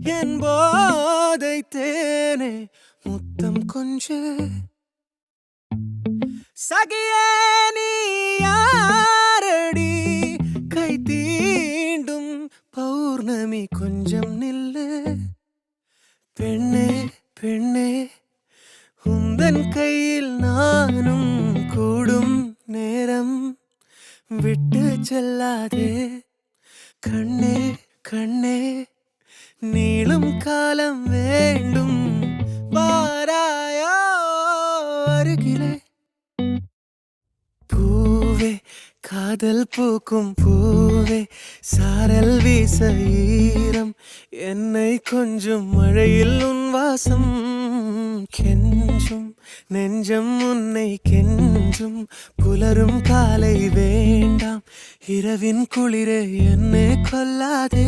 என் போதை தேனே முத்தம் கொஞ்சு சகியே நீ யாரடி கை தீண்டும் பௌர்ணமி கொஞ்சம் நில்லு பெண்ணே பெண்ணே உந்தன் கையில் நானும் கூடும் நேரம் விட்டு செல்லாதே கண்ணே கண்ணே நீளும் காலம் வேண்டும் வாராயோ அருகிலே பூவே காதல் பூக்கும் பூவே சாரல் வீச ஈரம் என்னை கொஞ்சம் மழையில் உன் வாசம் கெஞ்சும் நெஞ்சம் உன்னை கெஞ்சும் புலரும் காலை வேண்டாம் இரவின் குளிரே என்னை கொல்லாதே